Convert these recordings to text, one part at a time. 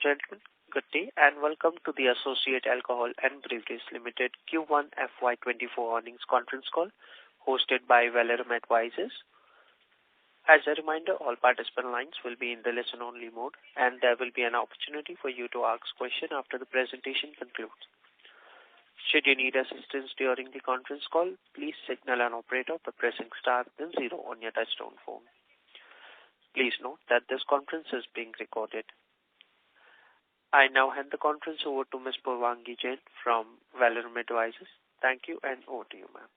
gentlemen, good day and welcome to the Associate Alcohol and Breweries Limited Q1FY24 earnings conference call hosted by Valorum Advisors. As a reminder, all participant lines will be in the listen-only mode and there will be an opportunity for you to ask questions after the presentation concludes. Should you need assistance during the conference call, please signal an operator by pressing star then 0 on your touchtone phone. Please note that this conference is being recorded. I now hand the conference over to Ms. Purvangi Jain from Valorum Advisors. Thank you and over to you, ma'am.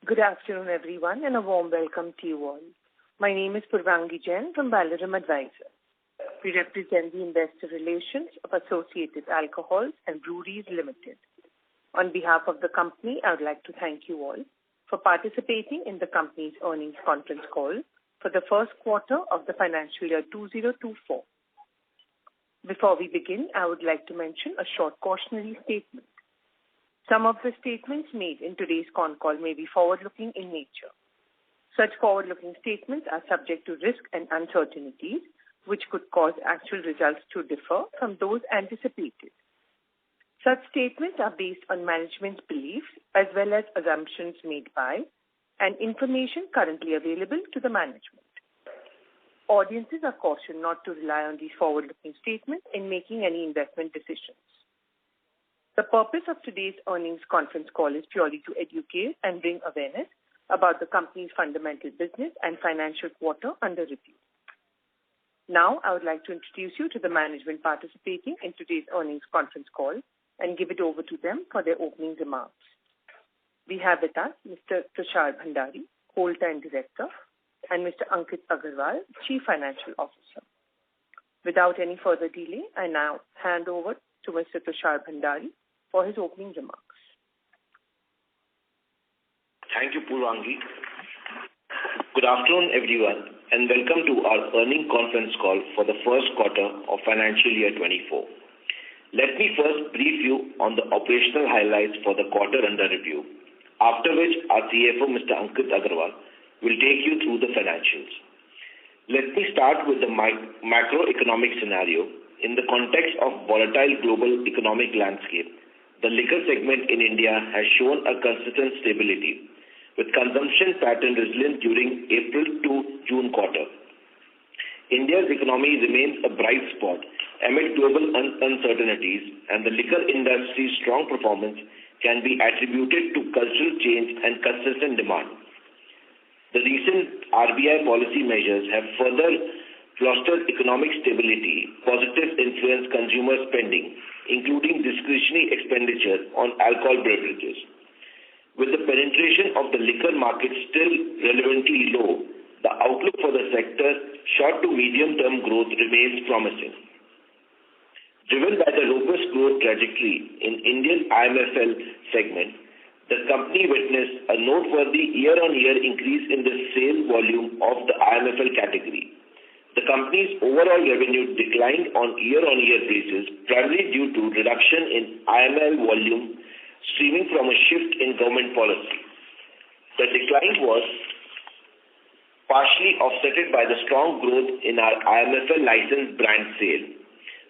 Good afternoon, everyone, and a warm welcome to you all. My name is Purvangi Jain from Valorum Advisors. We represent the investor relations of Associated Alcohols and Breweries Limited. On behalf of the company, I would like to thank you all for participating in the company's earnings conference call for the first quarter of the financial year 2024. Before we begin, I would like to mention a short cautionary statement. Some of the statements made in today's con call may be forward-looking in nature. Such forward-looking statements are subject to risk and uncertainties, which could cause actual results to differ from those anticipated. Such statements are based on management's beliefs as well as assumptions made by and information currently available to the management. Audiences are cautioned not to rely on these forward-looking statements in making any investment decisions. The purpose of today's earnings conference call is purely to educate and bring awareness about the company's fundamental business and financial quarter under review. Now, I would like to introduce you to the management participating in today's earnings conference call and give it over to them for their opening remarks. We have with us Mr. Tushar Bhandari, Whole-Time Director, and Mr. Ankit Agarwal, Chief Financial Officer. Without any further delay, I now hand over to Mr. Tushar Bhandari for his opening remarks. Thank you, Purvangi. Good afternoon, everyone, and welcome to our earnings conference call for the first quarter of financial year 24. Let me first brief you on the operational highlights for the quarter under review, after which our CFO, Mr. Ankit Agarwal, will take you through the financials. Let me start with the macroeconomic scenario. In the context of volatile global economic landscape, the liquor segment in India has shown a consistent stability, with consumption pattern resilient during April to June quarter. India's economy remains a bright spot amid global uncertainties, and the liquor industry's strong performance can be attributed to cultural change and consistent demand. The recent RBI policy measures have further fostered economic stability, positive influence consumer spending, including discretionary expenditure on alcohol beverages. With the penetration of the liquor market still relevantly low, the outlook for the sector short to medium-term growth remains promising. Driven by the robust growth trajectory in Indian IMFL segment, the company witnessed a noteworthy year-on-year increase in the sale volume of the IMFL category. The company's overall revenue declined on year-on-year basis, primarily due to reduction in IMFL volume stemming from a shift in government policy. The decline was partially offset by the strong growth in our IMFL licensed brand sale,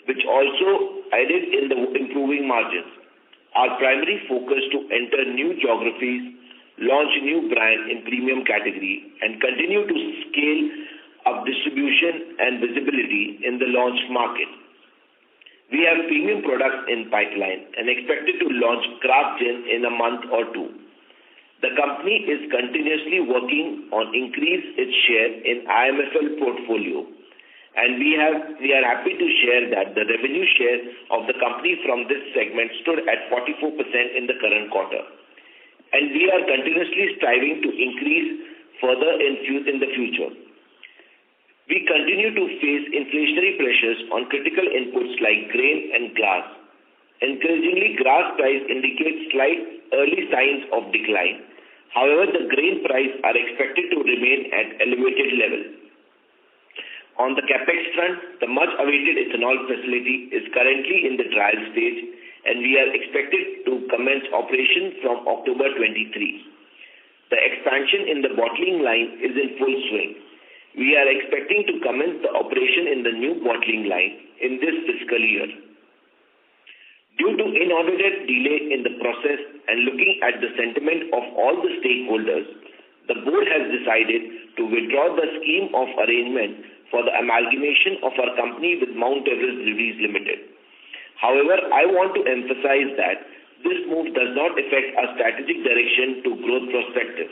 which also aided in the improving margins. Our primary focus to enter new geographies, launch new brand in premium category, and continue to scale up distribution and visibility in the launched market. We have premium products in pipeline and expected to launch craft gin in a month or two. The company is continuously working on increase its share in IMFL portfolio, and we are happy to share that the revenue share of the company from this segment stood at 44% in the current quarter, and we are continuously striving to increase further in the future. We continue to face inflationary pressures on critical inputs like grain and glass. Encouragingly, glass price indicates slight early signs of decline. However, the grain price are expected to remain at elevated level. On the capex front, the much-awaited ethanol facility is currently in the trial stage, and we are expected to commence operation from October 23. The expansion in the bottling line is in full swing. We are expecting to commence the operation in the new bottling line in this fiscal year. Due to inordinate delay in the process and looking at the sentiment of all the stakeholders, the board has decided to withdraw the scheme of arrangement for the amalgamation of our company with Mount Everest Breweries Limited. However, I want to emphasize that this move does not affect our strategic direction to growth perspective.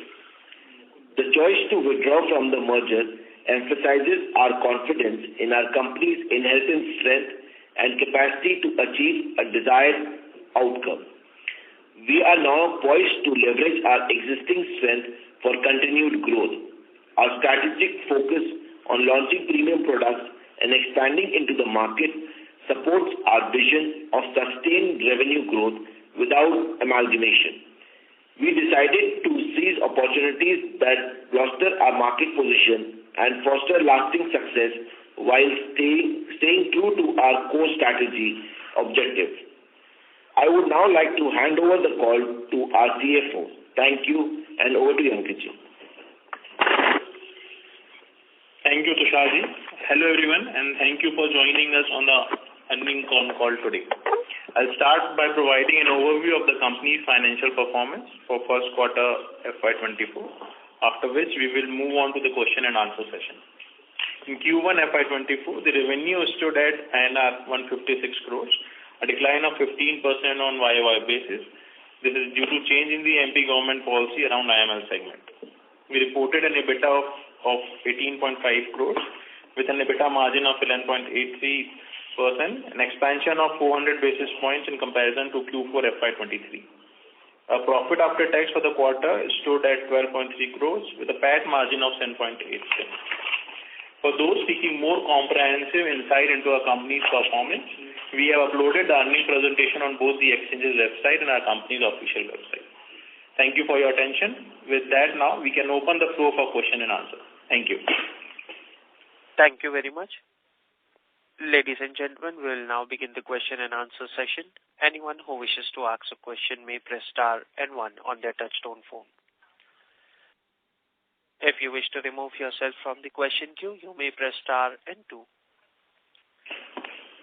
The choice to withdraw from the merger emphasizes our confidence in our company's inherent strength and capacity to achieve a desired outcome. We are now poised to leverage our existing strength for continued growth. Our strategic focus on launching premium products and expanding into the market supports our vision of sustained revenue growth without amalgamation. We decided to seize opportunities that bolster our market position and foster lasting success while staying true to our core strategy objective. I would now like to hand over the call to our CFO. Thank you, and over to you, Ankitji. Thank you, Tusharji. Hello, everyone, and thank you for joining us on the earnings call today. I'll start by providing an overview of the company's financial performance for first quarter FY24, after which we will move on to the question and answer session. In Q1FY24, the revenue stood at INR 156 crores, a decline of 15% on YOY basis. This is due to change in the MP government policy around IML segment. We reported an EBITDA of 18.5 crores with an EBITDA margin of 11.83%, an expansion of 400 basis points in comparison to Q4 FY23. Our profit after tax for the quarter stood at 12.3 crores with a PAT margin of 10.8%. For those seeking more comprehensive insight into our company's performance, we have uploaded the earnings presentation on both the exchange's website and our company's official website. Thank you for your attention. With that, now we can open the floor for question and answer. Thank you. Thank you very much. Ladies and gentlemen, we will now begin the question and answer session. Anyone who wishes to ask a question may press star and 1 on their touchtone phone. If you wish to remove yourself from the question queue, you may press star and 2.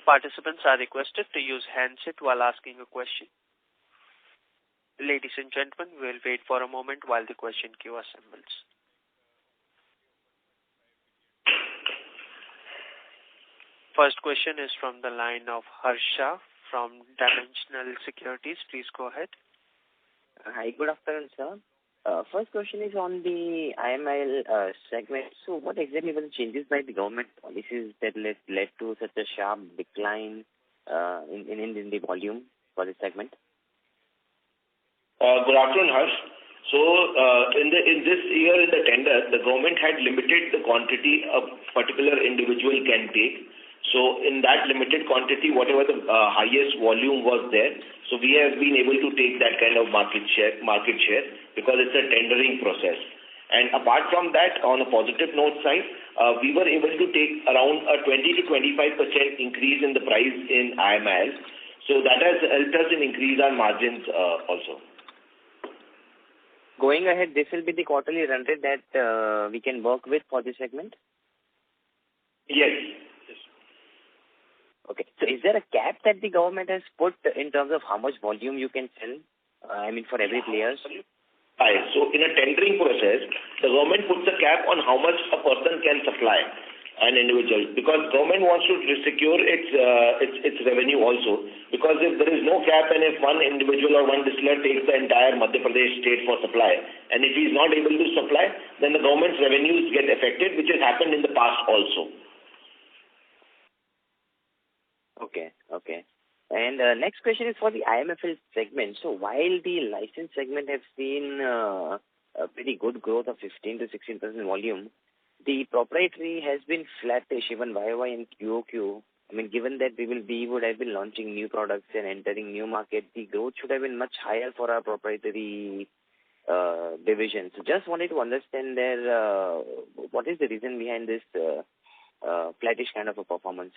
Participants are requested to use handset while asking a question. Ladies and gentlemen, we will wait for a moment while the question queue assembles. First question is from the line of Harsha from Dimensional Securities. Please go ahead. Hi, good afternoon, sir. First question is on the IML segment. So what exactly were the changes by the government policies that led to such a sharp decline in the volume for this segment? Good afternoon, Harsh. So in this year in the tender, the government had limited the quantity a particular individual can take. So in that limited quantity, whatever the highest volume was there, so we have been able to take that kind of market share because it's a tendering process. And apart from that, on a positive note side, we were able to take around a 20 to 25% increase in the price in IML. So that has helped us in increase our margins also. Going ahead, this will be the quarterly run rate that we can work with for this segment? Yes. Okay. So is there a cap that the government has put in terms of how much volume you can sell? For every player? Right. So in a tendering process, the government puts a cap on how much a person can supply an individual, because government wants to secure its revenue also. Because if there is no cap and if one individual or one distiller takes the entire Madhya Pradesh state for supply, and if he is not able to supply, then the government's revenues get affected, which has happened in the past also. Okay. And next question is for the IMFL segment. So while the license segment has seen a pretty good growth of 15 to 16% volume, the proprietary has been flattish even YOY and QOQ. Given that we would have been launching new products and entering new markets, the growth should have been much higher for our proprietary division. So just wanted to understand there, what is the reason behind this flattish kind of a performance?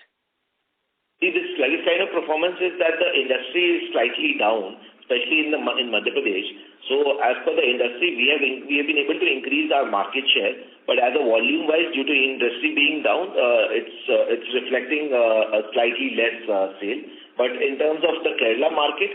See, this slight kind of performance is that the industry is slightly down, especially in Madhya Pradesh. So as per the industry, we have been able to increase our market share, but as a volume-wise, due to industry being down, it's reflecting a slightly less sale. But in terms of the Kerala market,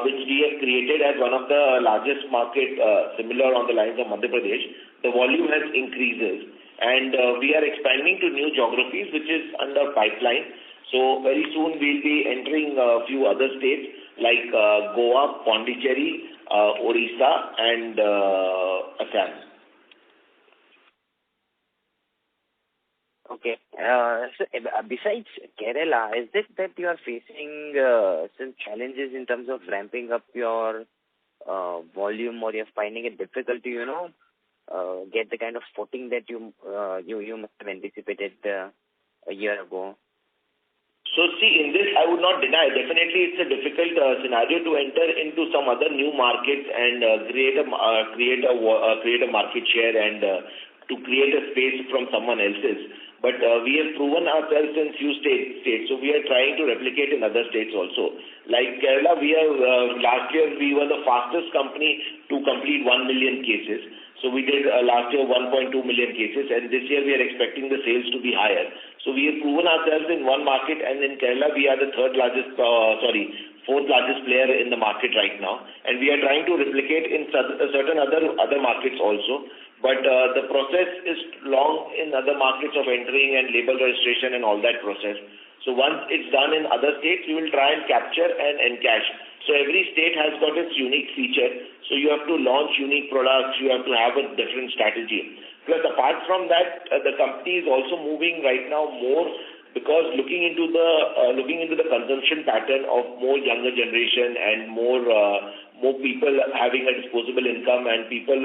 which we have created as one of the largest market, similar on the lines of Madhya Pradesh, the volume has increases, and we are expanding to new geographies, which is under pipeline. So very soon we'll be entering a few other states like Goa, Pondicherry, Orissa, and Assam. Okay. So besides Kerala, is it that you are facing some challenges in terms of ramping up your volume, or you're finding it difficult to, get the kind of footing that you must have anticipated a year ago? So see, in this I would not deny. Definitely, it's a difficult scenario to enter into some other new markets and create a market share and to create a space from someone else's. But we have proven ourselves in few states, so we are trying to replicate in other states also. Like Kerala, we have last year we were the fastest company to complete 1 million cases. So we did last year 1.2 million cases, and this year we are expecting the sales to be higher. So we have proven ourselves in one market, and in Kerala we are the fourth largest player in the market right now, and we are trying to replicate in certain other markets also. But the process is long in other markets of entering and label registration and all that process. So once it's done in other states, we will try and capture and encash. So every state has got its unique feature. So you have to launch unique products. You have to have a different strategy. Plus, apart from that, the company is also moving right now more because looking into the consumption pattern of more younger generation and more people having a disposable income, and people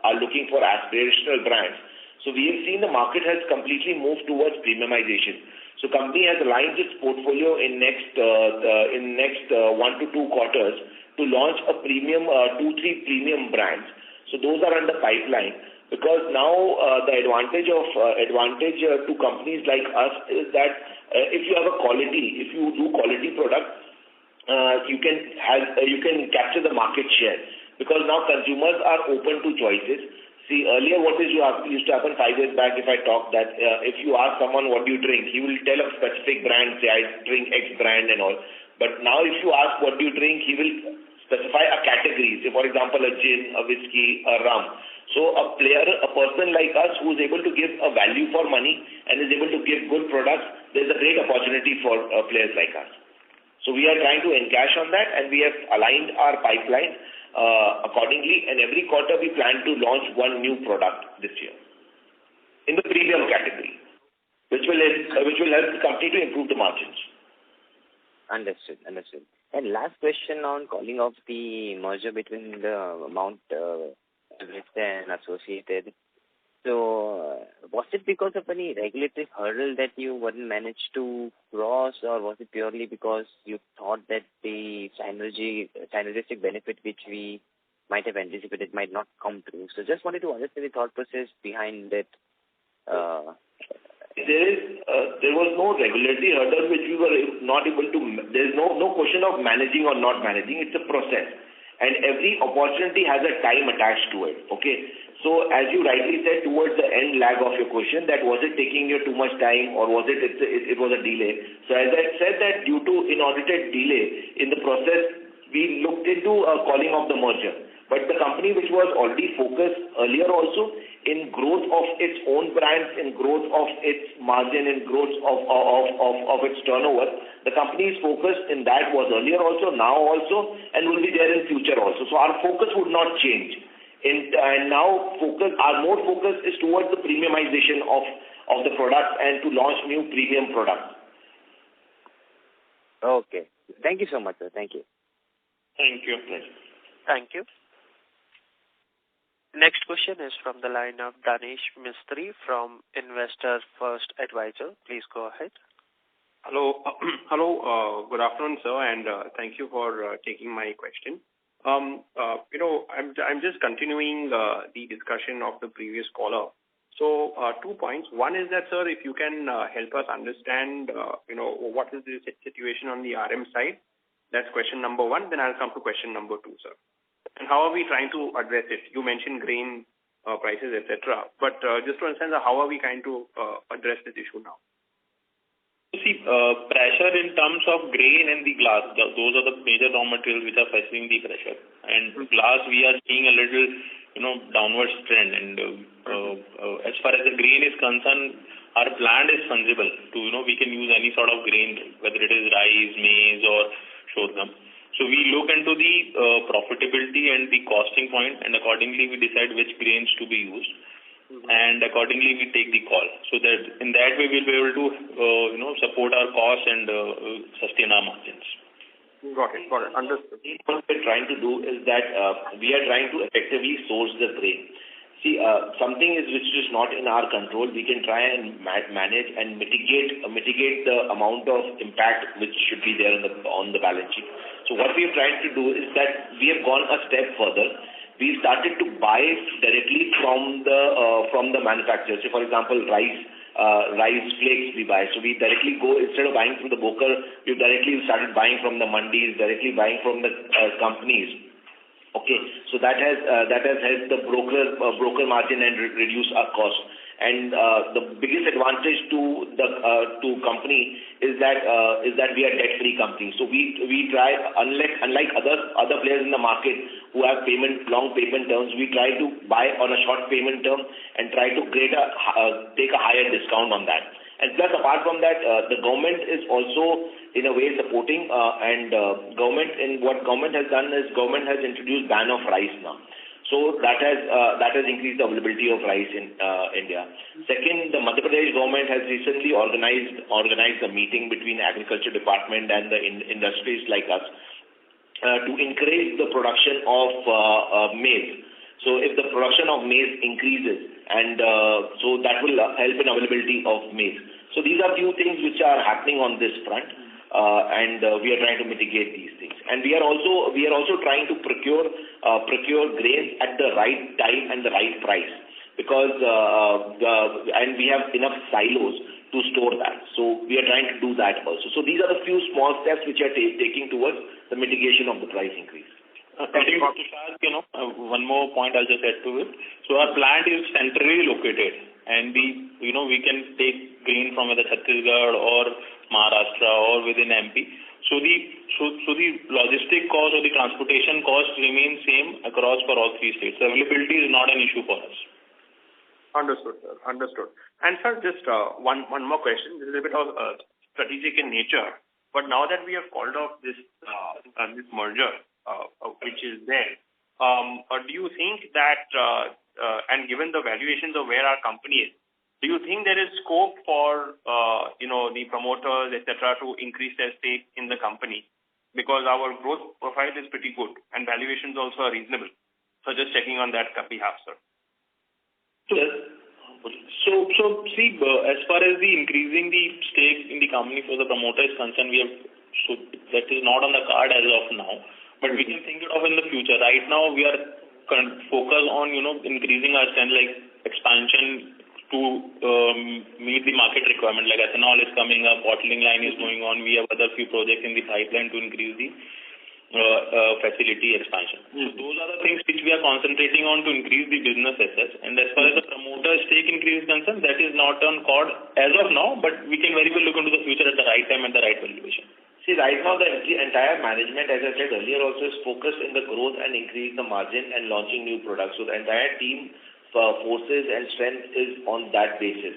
are looking for aspirational brands. So we have seen the market has completely moved towards premiumization. So company has aligned its portfolio in next 1 to 2 quarters to launch a premium 2-3 premium brands. So those are under pipeline, because now the advantage to companies like us is that if you do quality product, you can capture the market share, because now consumers are open to choices. See, earlier used to happen 5 years back, if I talk that if you ask someone what do you drink, he will tell a specific brand, say I drink X brand and all. But now if you ask what do you drink, he will specify a category, say for example a gin, a whiskey, a rum. So a person like us who is able to give a value for money and is able to give good products, there's a great opportunity for players like us. So we are trying to encash on that, and we have aligned our pipeline accordingly, and every quarter we plan to launch one new product this year in the premium category, which will help the company to improve the margins. Understood. And last question on calling of the merger between the Mount Everest and Associated. So was it because of any regulatory hurdle that you wouldn't manage to cross, or was it purely because you thought that the synergistic benefit which we might have anticipated might not come through? So just wanted to understand the thought process behind it. There was no regulatory hurdle which we were not able to. There is no question of managing or not managing. It's a process, and every opportunity has a time attached to it. Okay. So as you rightly said, towards the end lag of your question, that was it taking you too much time, or was it was a delay? So as I said, that due to inaudited delay in the process, we looked into calling of the merger. But the company which was already focused earlier also in growth of its own brands, in growth of its margin, in growth of its turnover, the company's focus in that was earlier also, now also, and will be there in future also. So our focus would not change. And now our more focus is towards the premiumization of the products and to launch new premium products. Okay. Thank you so much, sir. Thank you. Thank you. Thank you. Next question is from the line of Danish Mistry from Investor First Advisor. Please go ahead. Hello. Good afternoon, sir, and thank you for taking my question. I'm just continuing the discussion of the previous caller. So 2 points. One is that, sir, if you can help us understand, what is the situation on the RM side, That's question number one. Then I'll come to question number two, sir. And how are we trying to address it? You mentioned grain prices, etc. But just to understand, how are we trying to address this issue now? See, pressure in terms of grain and the glass, those are the major raw materials which are facing the pressure. And glass, we are seeing a little, downwards trend. And as far as the grain is concerned, our plant is fungible to, we can use any sort of grain, whether it is rice, maize or sorghum. So we look into the profitability and the costing point, and accordingly we decide which grains to be used. And accordingly we take the call. So that in that way we'll be able to, support our costs and sustain our margins. Got it. Understood. What we're trying to do is that we are trying to effectively source the grain. See, something which is not in our control, we can try and manage and mitigate the amount of impact which should be there on the balance sheet. So what we are trying to do is that we have gone a step further. We started to buy directly from the manufacturers. So, for example, rice flakes we buy. So we directly go, instead of buying from the broker, we've directly started buying from the mandis, directly buying from the companies. Okay, so that has helped the broker margin and reduce our cost. And the biggest advantage to company is that we are debt-free company. So we try, unlike other players in the market who have long payment terms, we try to buy on a short payment term and try to take a higher discount on that. And plus, apart from that, the government is also in a way supporting. What government has done is government has introduced ban of rice now. So that has increased the availability of rice in India. Second, the Madhya Pradesh government has recently organized a meeting between Agriculture Department and the industries like us to encourage the production of maize. So if the production of maize increases, and so that will help in availability of maize. So these are few things which are happening on this front. And we are trying to mitigate these things, and we are also trying to procure grains at the right time and the right price, because and we have enough silos to store that. So we are trying to do that also. So these are the few small steps which are taking towards the mitigation of the price increase. One more point I'll just add to it. So our plant is centrally located, and we can take grain from either Chhattisgarh or Maharashtra or within MP. So the logistic cost or the transportation cost remains same across for all three states. So availability is not an issue for us. Understood, sir. Understood. And sir, just one more question. This is a bit of strategic in nature, but now that we have called off this merger, which is there, do you think that and given the valuations of where our company is, do you think there is scope for the promoters, etc., to increase their stake in the company? Because our growth profile is pretty good and valuations also are reasonable. So just checking on that behalf, sir. So see, as far as the increasing the stake in the company for the promoter is concerned, that is not on the card as of now. But we can think it of in the future. Right now, we are focused on increasing our strength, like expansion to meet the market requirement, like ethanol is coming up, bottling line is going on. We have other few projects in the pipeline to increase the facility expansion. So those are the things which we are concentrating on to increase the business assets. And as far as the promoter stake increase is concerned, that is not on card as of now, but we can very well look into the future at the right time and the right valuation. See, right now the entire management, as I said earlier, also is focused in the growth and increase the margin and launching new products. So the entire team forces and strength is on that basis.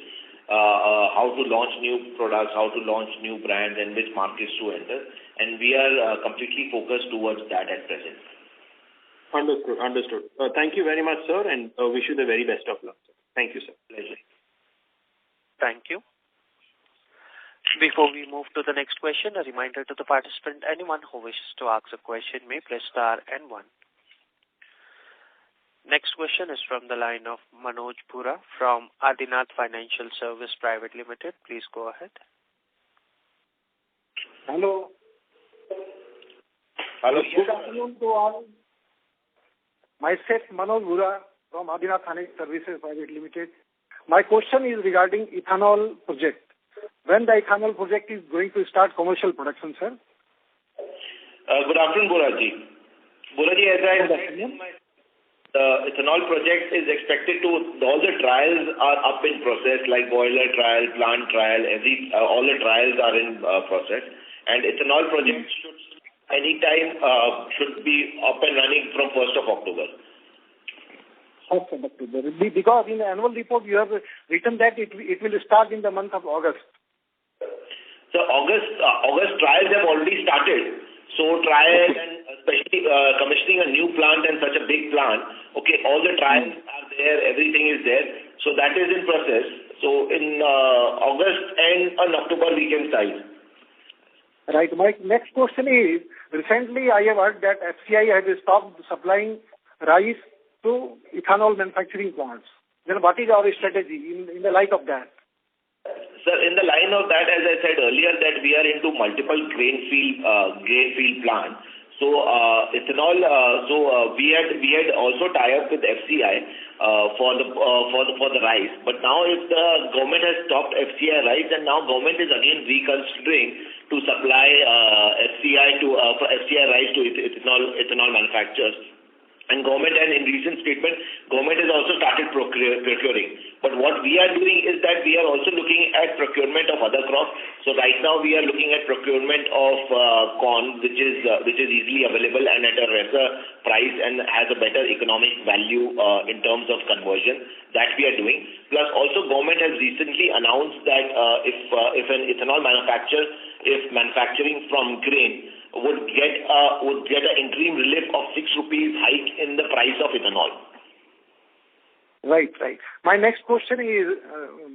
How to launch new products, how to launch new brands, and which markets to enter. And we are completely focused towards that at present. Understood. Thank you very much, sir, and wish you the very best of luck. Thank you, sir. Pleasure. Thank you. Before we move to the next question, a reminder to the participant, anyone who wishes to ask a question may press star and 1. Next question is from the line of Manoj Pura from Adinath Financial Service Private Limited. Please go ahead. Hello. Good afternoon to all. Myself, Manoj Pura from Adinath Financial Services Private Limited. My question is regarding ethanol project. When the ethanol project is going to start commercial production, sir? Good afternoon, Boraji. Boraji, as I said, the ethanol project is expected to, all the trials are up in process, like boiler trial, plant trial, all the trials are in process. And ethanol project should be up and running from 1st of October. 1st of October. Because in the annual report you have written that it will start in the month of August. So August trials have already started. So trial and especially commissioning a new plant and such a big plant, okay, all the trials are there, everything is there. So that is in process. So in August and October we can start. Right. My next question is, recently I have heard that FCI has stopped supplying rice to ethanol manufacturing plants. Then what is our strategy in the light of that? Sir, in the line of that, as I said earlier, that we are into multiple grain field plants. So ethanol. We had also tie up with FCI for the rice. But now if the government has stopped FCI rice, and now government is again reconsidering to supply FCI rice to ethanol manufacturers. And in recent statement, government has also started procuring. But what we are doing is that we are also looking at procurement of other crops. So right now we are looking at procurement of corn, which is easily available and at a lesser price and has a better economic value in terms of conversion. That we are doing. Plus also government has recently announced that if an ethanol manufacturer is manufacturing from grain, would get an interim relief of 6 rupees hike in the price of ethanol. Right. My next question is,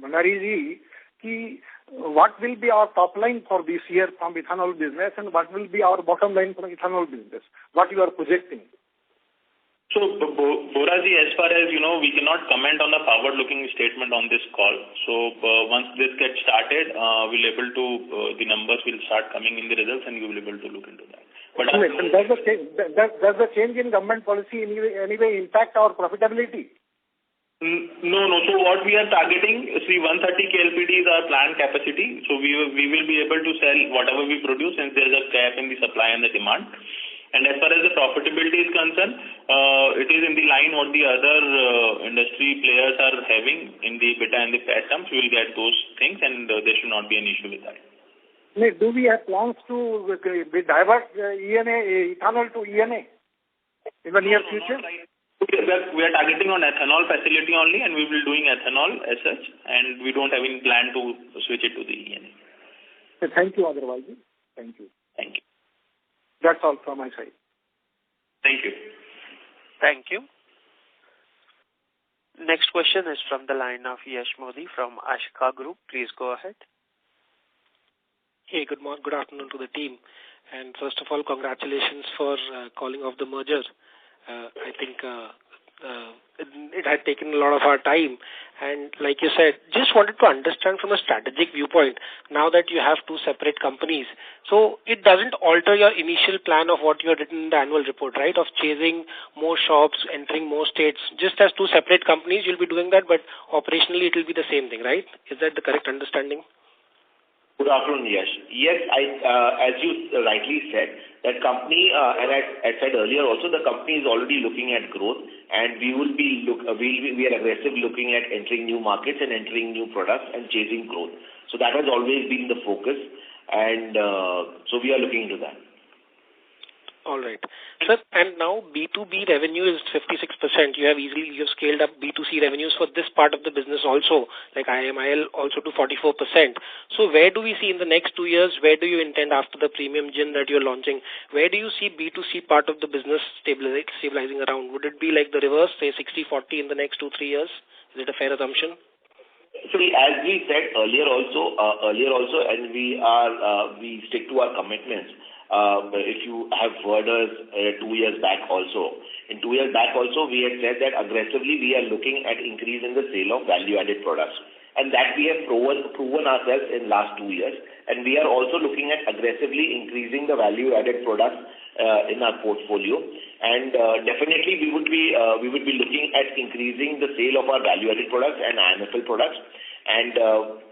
Manari ji, what will be our top line for this year from ethanol business and what will be our bottom line from ethanol business? What you are projecting? So, Boraji, as far as you know, we cannot comment on the forward-looking statement on this call. So, once this gets started, the numbers will start coming in the results, and you will be able to look into that. But does the change in government policy in any way impact our profitability? No. So, what we are targeting, 130 KLPD is our planned capacity. So, we will be able to sell whatever we produce, since there is a cap in the supply and the demand. And as far as the profitability is concerned, it is in the line what the other industry players are having in the EBITDA and the PAT terms. We will get those things, and there should not be an issue with that. Do we have plans to divert ethanol to ENA in the near future? We are targeting on ethanol facility only, and we will be doing ethanol as such, and we don't have any plan to switch it to the ENA. Thank you, Agarwalji. Thank you. Thank you. That's all from my side. Thank you. Thank you. Next question is from the line of Yash Modi from Ashika Group. Please go ahead. Hey, good afternoon to the team. And first of all, congratulations for calling off the merger. I think it had taken a lot of our time. And like you said, just wanted to understand from a strategic viewpoint, now that you have two separate companies, so it doesn't alter your initial plan of what you had written in the annual report, right, of chasing more shops, entering more states. Just as two separate companies, you'll be doing that, but operationally it will be the same thing, right? Is that the correct understanding? Good afternoon, Yash. Yes, as you rightly said, that company, and I said earlier also, the company is already looking at growth, and we are aggressively looking at entering new markets and entering new products and chasing growth. So that has always been the focus, and so we are looking into that. All right. Sir, and now B2B revenue is 56%. You have scaled up B2C revenues for this part of the business also, like IMIL also to 44%. So where do we see in the next 2 years, where do you intend after the premium gin that you're launching, where do you see B2C part of the business stabilizing around? Would it be like the reverse, say 60-40 in the next 2-3 years? Is it a fair assumption? So as we said earlier also, and we stick to our commitments. If you have heard us 2 years back also. In 2 years back also, we had said that aggressively we are looking at increasing the sale of value-added products. And that we have proven ourselves in last 2 years. And we are also looking at aggressively increasing the value-added products in our portfolio. And definitely we would be looking at increasing the sale of our value-added products and IMFL products. and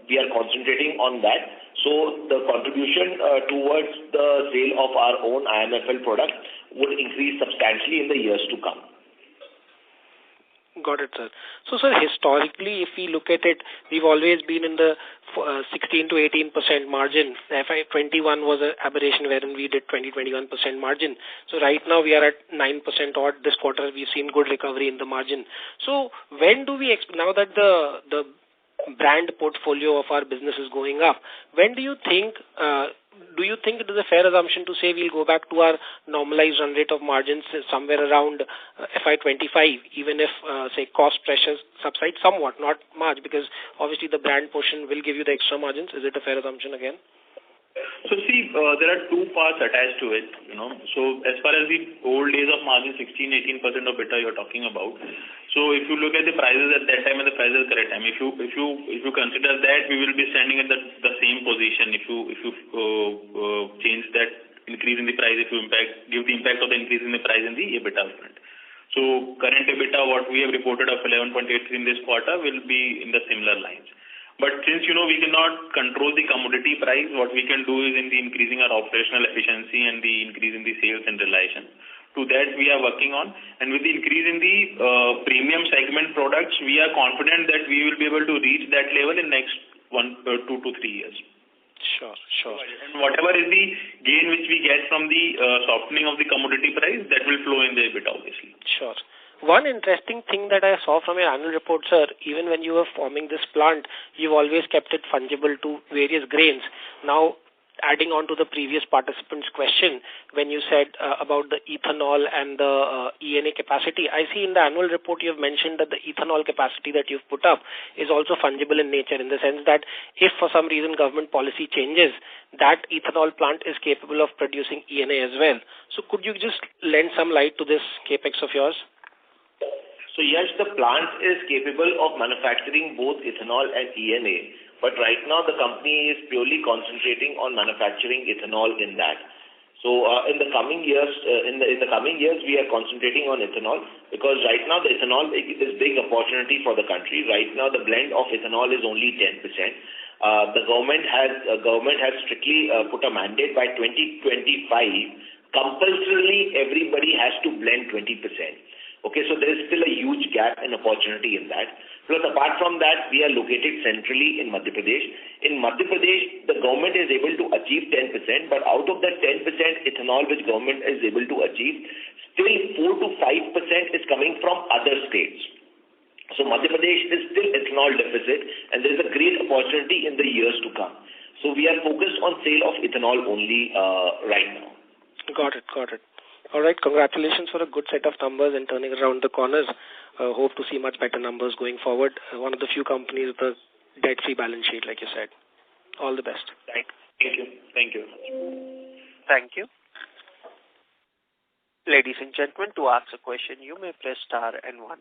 we are concentrating on that. So the contribution towards the sale of our own IMFL product would increase substantially in the years to come. Got it, sir. So, sir, historically, if we look at it, we've always been in the 16 to 18% margin. FY21 was an aberration wherein we did 20-21% margin. So right now we are at 9% odd. This quarter we've seen good recovery in the margin. So when do we now that the brand portfolio of our business is going up, when do you think it is a fair assumption to say we'll go back to our normalized run rate of margins somewhere around FY25, even if, say, cost pressures subside somewhat, not much, because obviously the brand portion will give you the extra margins. Is it a fair assumption again? So see, there are two parts attached to it, So as far as the old days of margin, 16-18% of EBITDA you're talking about. So if you look at the prices at that time and the prices at the correct time, if you consider that, we will be standing at the same position. If you change that increase in the price, if you give the impact of the increase in the price in the EBITDA front. So current EBITDA, what we have reported of 11.83 in this quarter, will be in the similar lines. But since, we cannot control the commodity price, what we can do is in the increasing our operational efficiency and the increase in the sales and realization. To that we are working on. And with the increase in the premium segment products, we are confident that we will be able to reach that level in next 2 to 3 years. Sure. And whatever is the gain which we get from the softening of the commodity price, that will flow in the EBITDA, obviously. Sure. One interesting thing that I saw from your annual report, sir, even when you were forming this plant, you've always kept it fungible to various grains. Now, adding on to the previous participant's question, when you said about the ethanol and the ENA capacity, I see in the annual report you have mentioned that the ethanol capacity that you've put up is also fungible in nature, in the sense that if for some reason government policy changes, that ethanol plant is capable of producing ENA as well. So could you just lend some light to this capex of yours? So yes, the plant is capable of manufacturing both ethanol and ENA, but right now the company is purely concentrating on manufacturing ethanol in that. So in the coming years, we are concentrating on ethanol, because right now the ethanol is big opportunity for the country. Right now the blend of ethanol is only 10%. The government has strictly put a mandate by 2025. Compulsorily, everybody has to blend 20%. Okay, so there is still a huge gap and opportunity in that. Plus, apart from that, we are located centrally in Madhya Pradesh. In Madhya Pradesh, the government is able to achieve 10%, but out of that 10% ethanol which government is able to achieve, still 4 to 5% is coming from other states. So Madhya Pradesh is still ethanol deficit, and there is a great opportunity in the years to come. So we are focused on sale of ethanol only right now. Got it. All right, congratulations for a good set of numbers and turning around the corners. Hope to see much better numbers going forward. One of the few companies with a debt-free balance sheet, like you said. All the best. Thank you. Thank you. Ladies and gentlemen, to ask a question, you may press star and 1.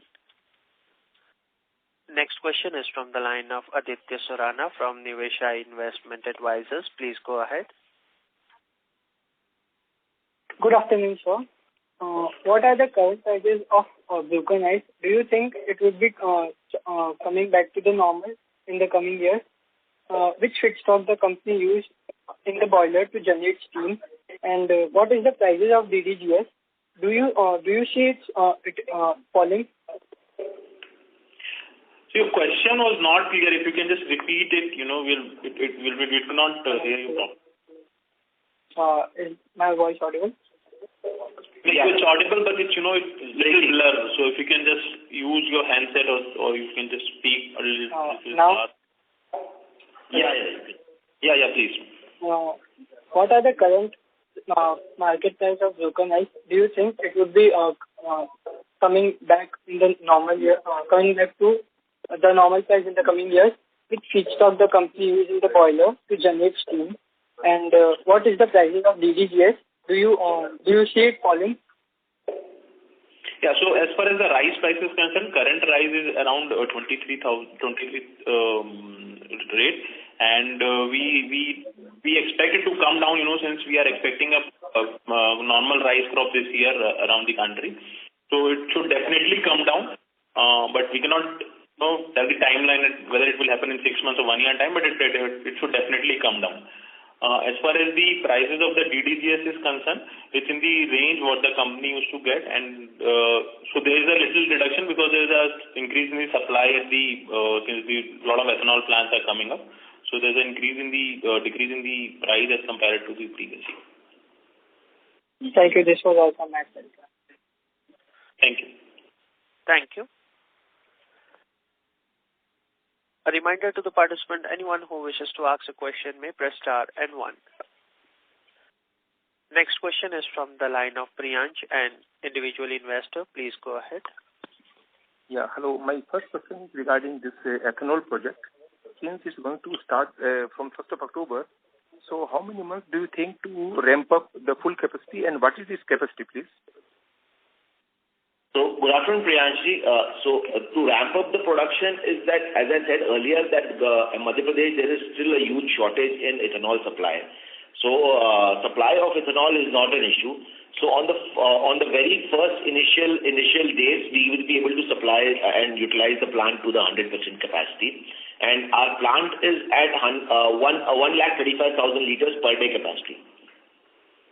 Next question is from the line of Aditya Surana from Nivesha Investment Advisors. Please go ahead. Good afternoon, sir. What are the current prices of broken ice? Do you think it would be coming back to the normal in the coming years? Which feedstock the company used in the boiler to generate steam? And what is the prices of DDGS? Do you see it falling? So your question was not clear. If you can just repeat it, we cannot hear you properly. Is my voice audible? It's audible, but it's little blur. So if you can just use your handset or you can just speak a little now? fast. Yeah, please. What are the current market price of broken ice? Do you think it would be coming back in the normal year, coming back to the normal price in the coming years? Which feedstock the company uses in the boiler to generate steam? And what is the pricing of DDGS? Do you see it falling? Yeah, so as far as the rice price is concerned, current rice is around 23 rate, and we expect it to come down, since we are expecting a normal rice crop this year around the country. So it should definitely come down, but we cannot tell the timeline whether it will happen in 6 months or 1 year time, but it should definitely come down. As far as the prices of the DDGS is concerned, it's in the range what the company used to get, and so there is a little reduction because there is a increase in the supply at since a lot of ethanol plants are coming up. So there's an increase in the decrease in the price as compared to the previous year. Thank you. This was all from my side. Thank you. Thank you. A reminder to the participant, anyone who wishes to ask a question may press star and 1. Next question is from the line of Priyansh, an individual investor. Please go ahead. Yeah, hello. My first question is regarding this ethanol project. Since it's going to start from 1st of October, so how many months do you think to ramp up the full capacity, and what is this capacity, please? So, good afternoon, Priyanshi. To ramp up the production is that, as I said earlier, that in Madhya Pradesh there is still a huge shortage in ethanol supply. So, supply of ethanol is not an issue. So, on the very first initial days, we will be able to supply and utilize the plant to the 100% capacity. And our plant is at 135,000 liters per day capacity.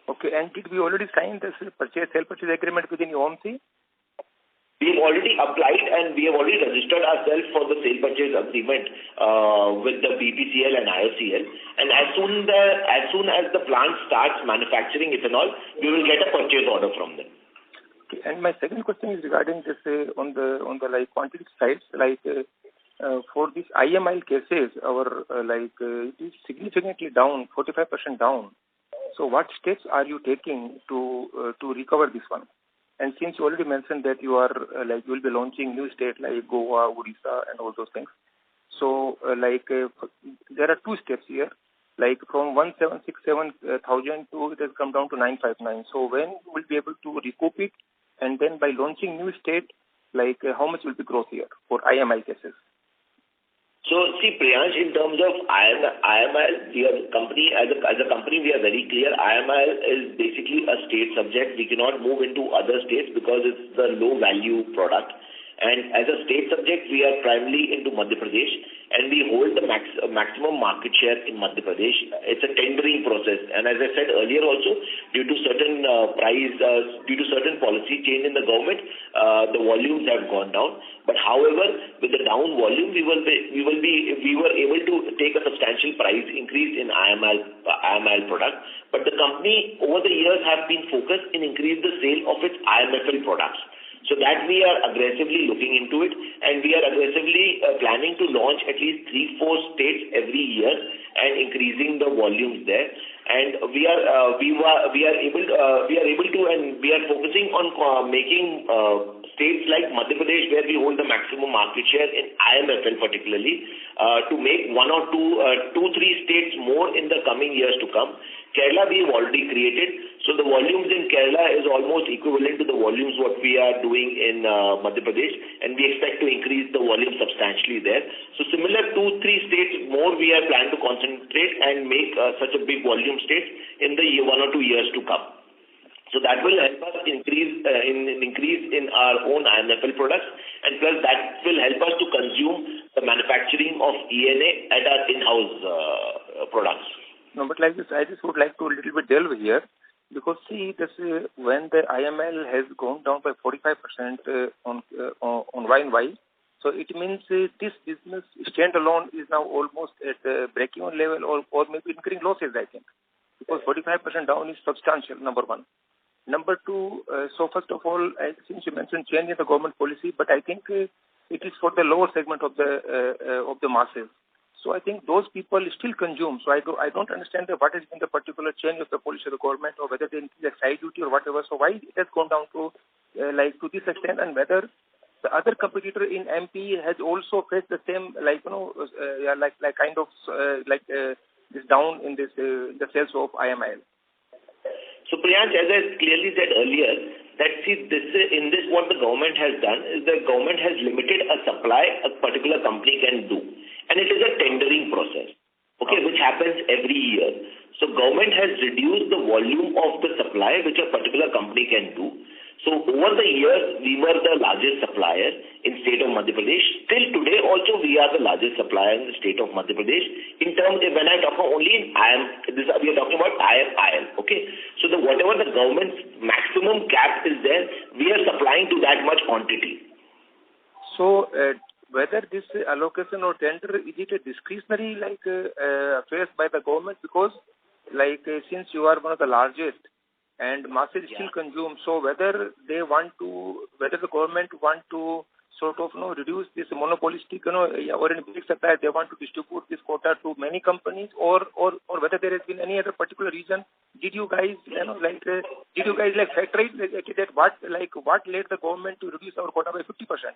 Okay, and did we already sign this sale purchase agreement within OMC? We've already applied and we have already registered ourselves for the sale purchase agreement with the BPCL and IOCL. And as soon as the plant starts manufacturing ethanol, we will get a purchase order from them. Okay. And my second question is regarding this on the like quantity side, like for these IMIL cases, our it is significantly down, 45% down. So what steps are you taking to recover this one? And since you already mentioned that you are you will be launching new state like Goa, Odisha, and all those things. So there are two steps here. Like from 1,767,000 to it has come down to 959. So when will be able to recoup it? And then by launching new state, how much will be growth here for IMI cases? So, see, Priyansh, in terms of IMIL, we are as a company, we are very clear. IMIL is basically a state subject. We cannot move into other states because it's the low value product. And as a state subject, we are primarily into Madhya Pradesh, and we hold the maximum market share in Madhya Pradesh. It's a tendering process, and as I said earlier, also due to certain policy change in the government, the volumes have gone down. But however, with the down volume, we were able to take a substantial price increase in IMIL product. But the company over the years have been focused in increase the sale of its IMFL products. So that we are aggressively looking into it, and we are aggressively planning to launch at least 3-4 states every year and increasing the volumes there. And we are able to, and we are focusing on making states like Madhya Pradesh, where we hold the maximum market share in IMFL particularly, to make 1 or 2, 3 states more in the coming years to come. Kerala we have already created, so the volumes in Kerala is almost equivalent to the volumes what we are doing in Madhya Pradesh, and we expect to increase the volume substantially there. So similar 2-3 states more we are planning to concentrate and make such a big volume states in the 1 or 2 years to come. So that will help us increase in our own IMFL products, and plus that will help us to consume the manufacturing of ENA at our in-house products. No, but like this, I just would like to a little bit delve here, because see, this when the IML has gone down by 45% on Y&Y, so it means this business standalone is now almost at the break-even level or maybe incurring losses, I think, because 45% down is substantial, number one. Number two, so first of all, since you mentioned change in the government policy, but I think it is for the lower segment of the masses. So I think those people still consume. So I don't understand what has been the particular change of the policy of the government, or whether they increase excise duty or whatever. So why it has gone down to to this extent, and whether the other competitor in MP has also faced the same this down in this the sales of IMIL. So Priyansh, as I clearly said earlier, that in this what the government has done is the government has limited a supply a particular company can do, and it is a tendering process, which happens every year. So government has reduced the volume of the supply which a particular company can do. So over the years, we were the largest supplier in state of Madhya Pradesh. Till today also, we are the largest supplier in the state of Madhya Pradesh. In terms of, when I talk only in we are talking about IMIL, okay? So whatever the government's maximum cap is there, we are supplying to that much quantity. So whether this allocation or tender, is it a discretionary affairs by the government? Because since you are one of the largest, and masses still consume. So whether the government want to sort of reduce this monopolistic or in big supply, they want to distribute this quota to many companies, or whether there has been any other particular reason. Did you guys factor it that what led the government to reduce our quota by 50%?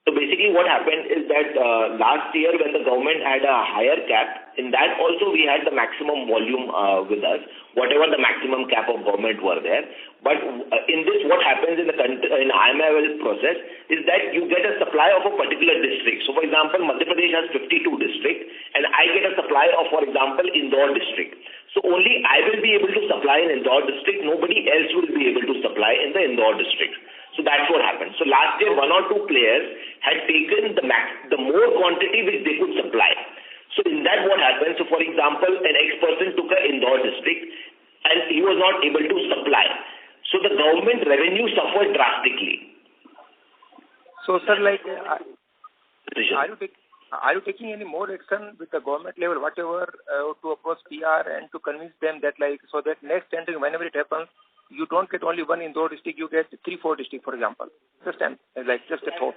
So basically what happened is that last year when the government had a higher cap, in that also we had the maximum volume with us, whatever the maximum cap of government were there. But in this, what happens in IMIL process is that you get a supply of a particular district. So for example, Madhya Pradesh has 52 districts and I get a supply of, for example, Indore district. So only I will be able to supply in Indore district, nobody else will be able to supply in the Indore district. So that's what happened. So last year, one or two players had taken the more quantity which they could supply. So in that, what happened? So for example, an ex-person took an Indore district and he was not able to supply. So the government revenue suffered drastically. So sir, are you taking any more action with the government level, whatever, to approach PR and to convince them that so that next tendering, whenever it happens, you don't get only one Indore district, you get 3-4 districts, for example. Just a thought.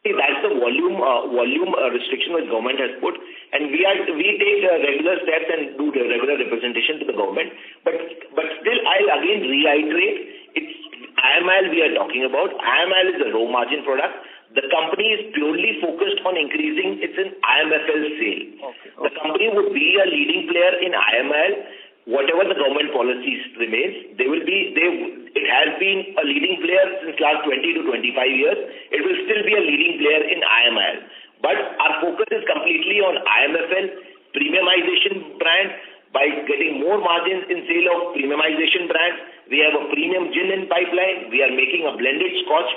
See, that's the volume restriction which government has put, and we take regular steps and do the regular representation to the government. But still, I'll again reiterate, it's IMIL we are talking about. IMIL is a low margin product. The company is purely focused on increasing its IMFL sale. Okay. The company would be a leading player in IMIL. Whatever the government policies remains, it has been a leading player since last 20 to 25 years. It will still be a leading player in IMIL. But our focus is completely on IMFL, premiumization brand, by getting more margins in sale of premiumization brands. We have a premium gin in pipeline. We are making a blended scotch.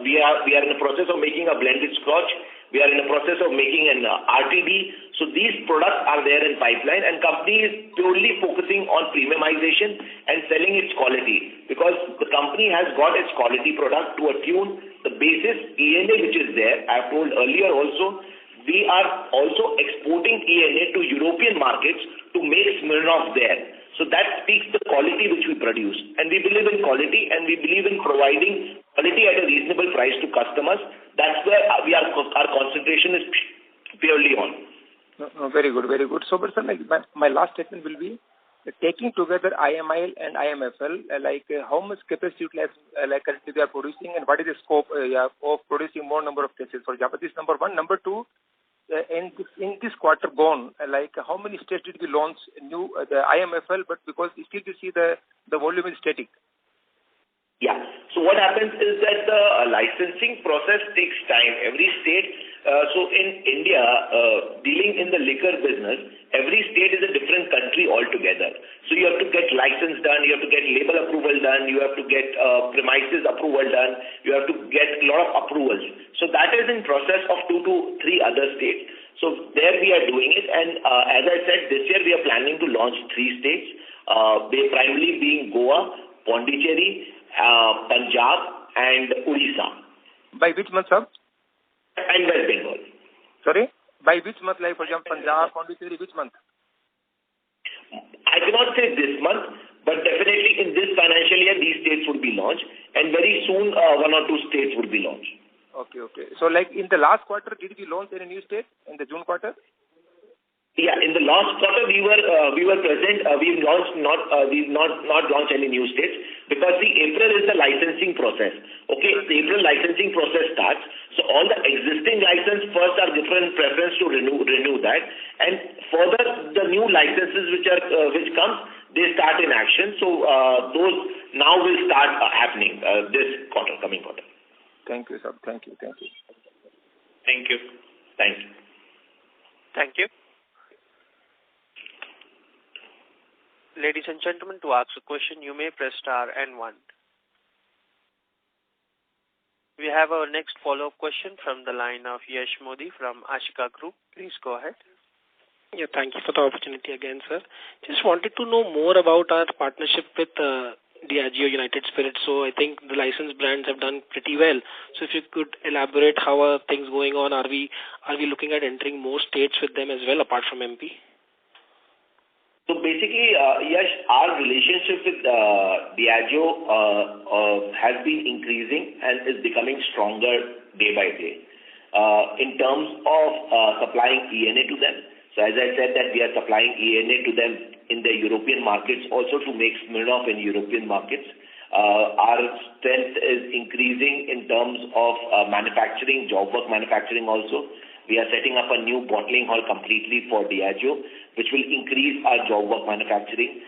We are in the process of making a blended scotch. We are in the process of making an RTD. So these products are there in pipeline, and company is purely focusing on premiumization and selling its quality, because the company has got its quality product to a tune. The basis ENA which is there, I have told earlier also, we are also exporting ENA to European markets to make Smirnoff there. So that speaks the quality which we produce. And we believe in quality, and we believe in providing quality at a reasonable price to customers. That's where our concentration is purely on. No, very good, very good. So, but sir, my last statement will be, taking together IMIL and IMFL, how much capacity currently they are producing, and what is the scope of producing more number of cases? For example, this number one. Number two, in this quarter gone, how many states did we launch the IMFL, but because still you see the volume is static? Yeah. So what happens is that the licensing process takes time. Every state, so in India, dealing in the liquor business, every state is a different country altogether. So you have to get license done, you have to get label approval done, you have to get premises approval done, you have to get a lot of approvals. So that is in process of 2 to 3 other states. So there we are doing it, and as I said, this year we are planning to launch 3 states, they primarily being Goa, Pondicherry, Punjab and Odisha. By which month, sir? And West Bengal. Sorry? By which month, for example, Punjab, Pondicherry, which month? I cannot say this month, but definitely in this financial year, these states would be launched, and very soon 1 or 2 states would be launched. Okay. So in the last quarter, did we launch any new state in the June quarter? Yeah, in the last quarter we were present. We've not launched any new states, because the April is the licensing process. Okay, the April licensing process starts. So all the existing license first are given preference to renew that, and further the new licenses which comes, they start in action. So those now will start happening this coming quarter. Thank you, sir. Thank you. Thank you. Thank you. Ladies and gentlemen, to ask a question, you may press star and 1. We have our next follow-up question from the line of Yash Modi from Ashika Group. Please go ahead. Yeah, thank you for the opportunity again, sir. Just wanted to know more about our partnership with Diageo United Spirits. So I think the licensed brands have done pretty well. So if you could elaborate, how are things going on? Are we looking at entering more states with them as well apart from MP? So basically, yes, our relationship with Diageo has been increasing and is becoming stronger day by day. In terms of supplying ENA to them, so as I said that we are supplying ENA to them in the European markets, also to make Smirnoff in European markets. Our strength is increasing in terms of manufacturing, job work manufacturing also. We are setting up a new bottling hall completely for Diageo, which will increase our job work manufacturing.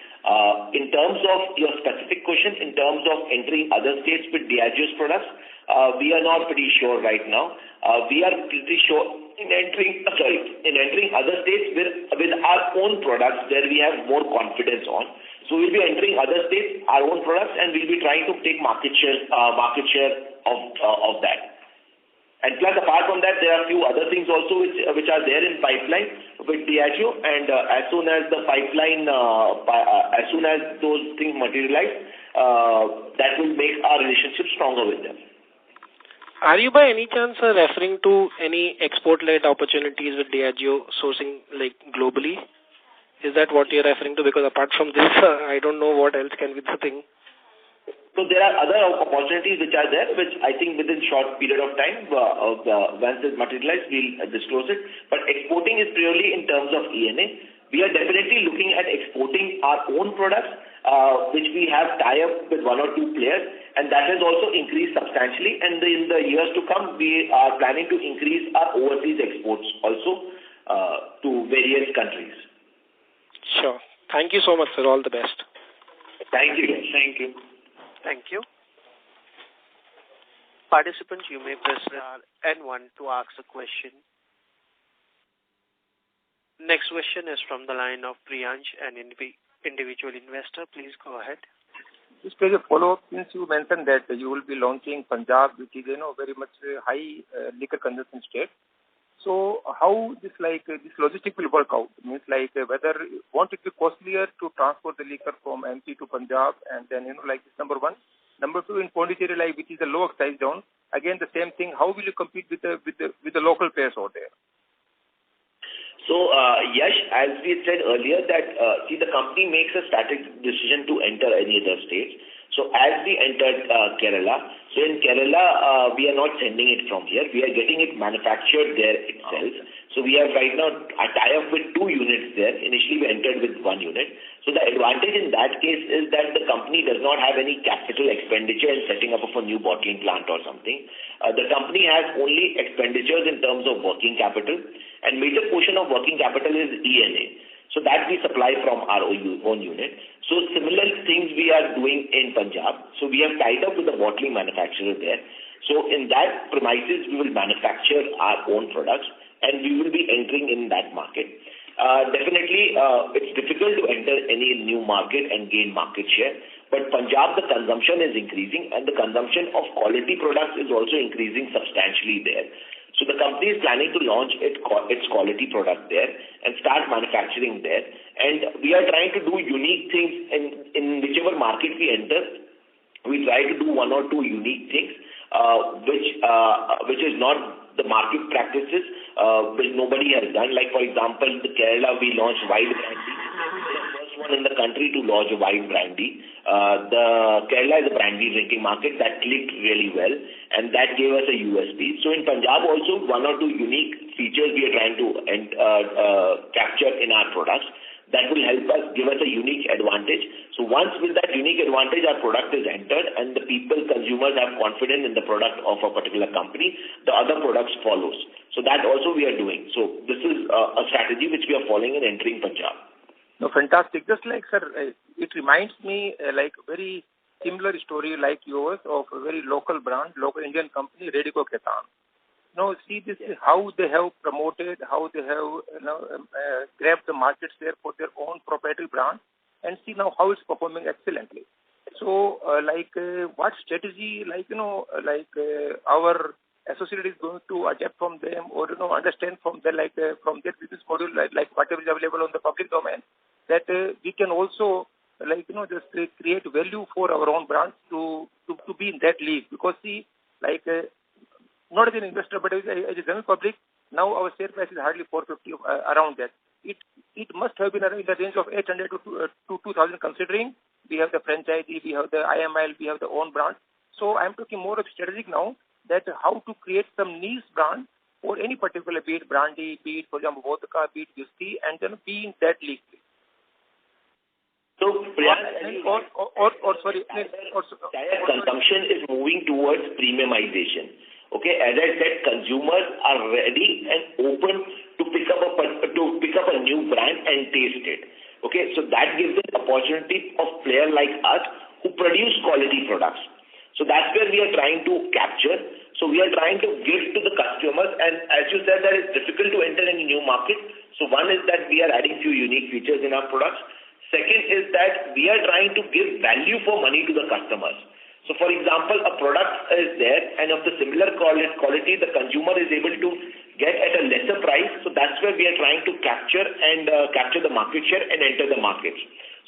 In terms of your specific question, in terms of entering other states with Diageo's products, we are not pretty sure right now. We are pretty sure in entering other states with our own products where we have more confidence on. So we'll be entering other states, our own products, and we'll be trying to take market share of that. And plus, apart from that, there are a few other things also which are there in pipeline with Diageo, and as soon as the pipeline, as soon as those things materialize, that will make our relationship stronger with them. Are you by any chance referring to any export-led opportunities with Diageo sourcing like globally? Is that what you're referring to? Because apart from this, I don't know what else can be the thing. So there are other opportunities which are there, which I think within short period of time, once it materializes, we'll disclose it. But exporting is purely in terms of ENA. We are definitely looking at exporting our own products, which we have tie-up with one or two players, and that has also increased substantially. And in the years to come, we are planning to increase our overseas exports also to various countries. Sure. Thank you so much, sir. All the best. Thank you. Thank you. Thank you. Participants, you may press star and 1 to ask a question. Next question is from the line of Priyansh, an individual investor. Please go ahead. Just as a follow-up, since you mentioned that you will be launching Punjab, which is very much high liquor consumption state. So how this logistic will work out? Means whether won't it be costlier to transport the liquor from MP to Punjab, and then this number one. Number two, in Pondicherry, which is a low excise zone, again the same thing. How will you compete with the local players out there? So Yash, as we said earlier, that the company makes a strategic decision to enter any other states. So as we entered Kerala, so in Kerala, we are not sending it from here. We are getting it manufactured there itself. So we have right now a tie-up with 2 units there. Initially, we entered with 1 unit. So the advantage in that case is that the company does not have any capital expenditure in setting up of a new bottling plant or something. The company has only expenditures in terms of working capital, and major portion of working capital is ENA. So that we supply from our own unit. So similar things we are doing in Punjab. So we have tied up with the bottling manufacturer there. So in that premises, we will manufacture our own products, and we will be entering in that market. Definitely, it's difficult to enter any new market and gain market share. But Punjab, the consumption is increasing, and the consumption of quality products is also increasing substantially there. So the company is planning to launch its quality product there and start manufacturing there. And we are trying to do unique things in whichever market we enter. We try to do 1 or 2 unique things, which is not the market practices, which nobody has done. Like, for example, the Kerala, we launched white brandy. The first one in the country to launch a white brandy. The Kerala is a brandy drinking market that clicked really well, and that gave us a USP. So in Punjab also, 1 or 2 unique features we are trying to capture in our products. That will help us, give us a unique advantage. So once with that unique advantage, our product is entered and the consumers have confidence in the product of a particular company, the other products follows. So that also we are doing. So this is a strategy which we are following in entering Punjab. No, fantastic. Just like, sir, it reminds me like very similar story like yours of a very local brand, local Indian company, Radico Khaitan. Now, see this is how they have promoted, how they have grabbed the market share for their own proprietary brand, and see now how it's performing excellently. So, what strategy, our associate is going to adapt from them, or understand from their from their business model, like whatever is available on the public domain, that we can also just create value for our own brands to be in that league. Because see, not as an investor, but as a general public, now our share price is hardly 450, around that. It must have been in the range of 800 to 2,000, considering we have the franchisee, we have the IML, we have the own brand. So I'm talking more of strategic now, that how to create some niche brand for any particular, be it brandy, be it, for example, vodka, be it whiskey, and then be in that league. So, consumption is moving towards premiumization. Okay, as I said, consumers are ready and open to pick up a new brand and taste it. Okay, so that gives an opportunity of player like us who produce quality products. So that's where we are trying to capture. So we are trying to give to the customers, and as you said, that it's difficult to enter any new market. So one is that we are adding few unique features in our products. Second is that we are trying to give value for money to the customers. So for example, a product is there and of the similar quality, the consumer is able to get at a lesser price. So that's where we are trying to capture the market share and enter the markets.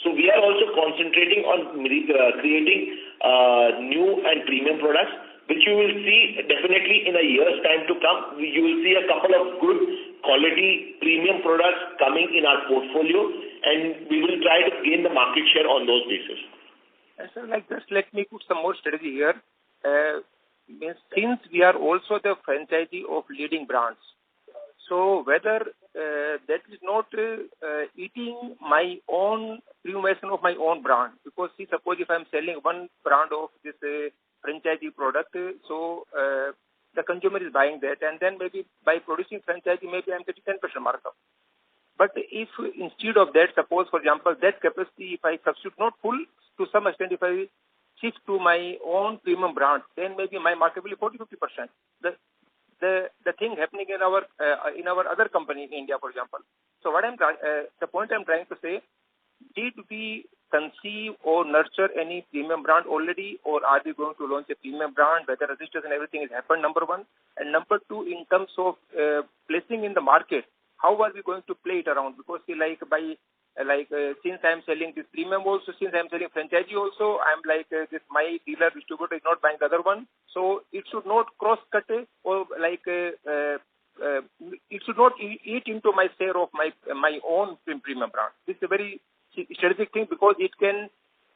So we are also concentrating on creating new and premium products, which you will see definitely in a year's time to come. You will see a couple of good quality premium products coming in our portfolio, and we will try to gain the market share on those basis. And so, just let me put some more strategy here. Since we are also the franchisee of leading brands, so whether that is not eating my own premiumization of my own brand, because see, suppose if I'm selling one brand of this franchisee product, so the consumer is buying that, and then maybe by producing franchisee, maybe I'm getting 10% markup. But if instead of that, suppose, for example, that capacity, if I substitute not full, to some extent, if I shift to my own premium brand, then maybe my market will be 40-50%. The thing happening in our other company in India, for example. So what the point I'm trying to say, did we conceive or nurture any premium brand already, or are we going to launch a premium brand, whether registration and everything has happened, number one, and number two, in terms of placing in the market, how are we going to play it around? Because see, since I'm selling this premium also, since I'm selling franchisee also, I'm this my dealer distributor is not buying the other one, so it should not cross cut or it should not eat into my share of my own premium brand. This is a very strategic thing, because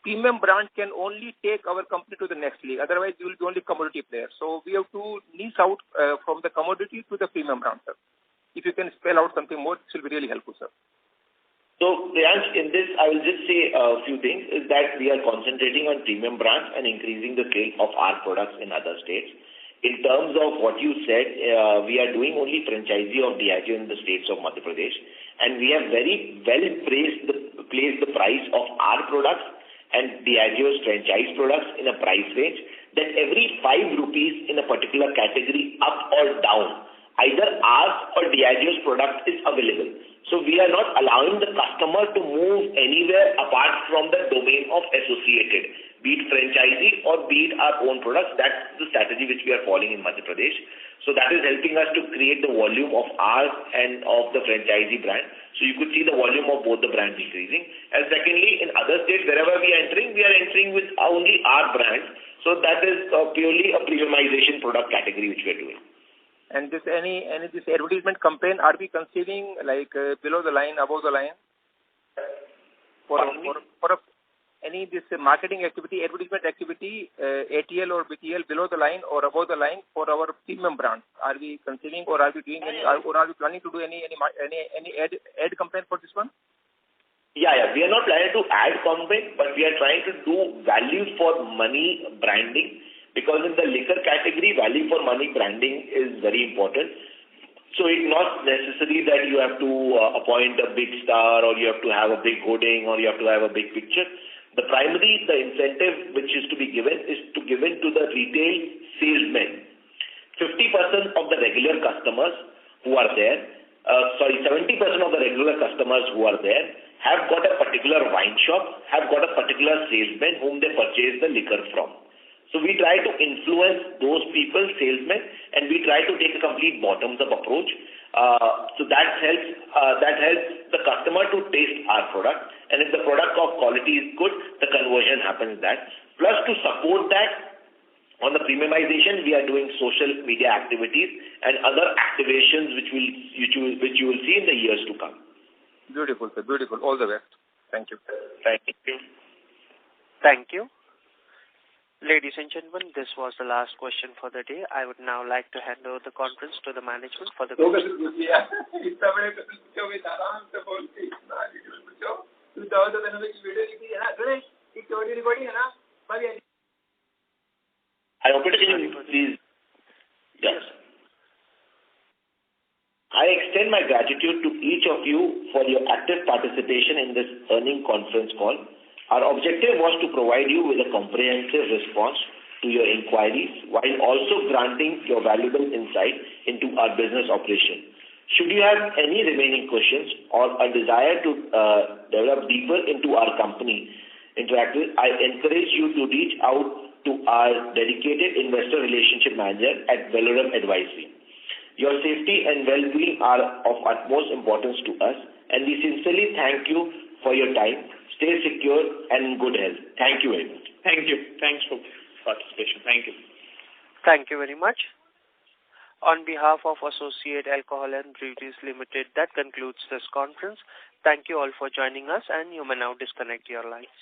premium brand can only take our company to the next league. Otherwise, we will be only commodity player. So we have to niche out from the commodity to the premium brand, sir. If you can spell out something more, this will be really helpful, sir. So, Priyansh, in this, I will just say a few things, is that we are concentrating on premium brands and increasing the sale of our products in other states. In terms of what you said, we are doing only franchisee of Diageo in the states of Madhya Pradesh, and we have very well placed the price of our products and Diageo's franchise products in a price range that every 5 rupees in a particular category, up or down, either ours or Diageo's product is available. So we are not allowing the customer to move anywhere apart from the domain of associated, be it franchisee or be it our own products. That's the strategy which we are following in Madhya Pradesh. So that is helping us to create the volume of ours and of the franchisee brand. So you could see the volume of both the brands increasing. And secondly, in other states, wherever we are entering with only our brands. So that is purely a premiumization product category which we are doing. And this this advertisement campaign, are we conceiving below the line, above the line? For any this marketing activity, advertisement activity, ATL or BTL below the line or above the line for our premium brand? Are we conceiving, or are we doing or are we planning to do any ad campaign for this one? Yeah. We are not planning to ad campaign, but we are trying to do value for money branding. Because in the liquor category, value for money branding is very important. So it's not necessary that you have to appoint a big star, or you have to have a big hoarding, or you have to have a big picture. The incentive which is to be given is to given to the retail salesmen. 50% of the regular customers who are there, 70% of the regular customers who are there have got a particular wine shop, have got a particular salesman whom they purchase the liquor from. So we try to influence those people, salesmen, and we try to take a complete bottoms-up approach. So that helps the customer to taste our product, and if the product of quality is good, the conversion happens that. Plus, to support that, on the premiumization, we are doing social media activities and other activations which you will see in the years to come. Beautiful, sir. Beautiful. All the best. Thank you. Thank you. Thank you. Ladies and gentlemen, this was the last question for the day. I would now like to hand over the conference to the management for the question. I operator, can you please? Yes. I extend my gratitude to each of you for your active participation in this earning conference call. Our objective was to provide you with a comprehensive response to your inquiries while also granting your valuable insight into our business operation. Should you have any remaining questions or a desire to develop deeper into our company Interactive, I encourage you to reach out to our dedicated investor relationship manager at Velorum Advisory. Your safety and well-being are of utmost importance to us, and we sincerely thank you for your time. Stay secure and in good health. Thank you very much. Thank you. Thanks for participation. Thank you. Thank you very much. On behalf of Associate Alcohol and Breweries Limited, that concludes this conference. Thank you all for joining us, and you may now disconnect your lines.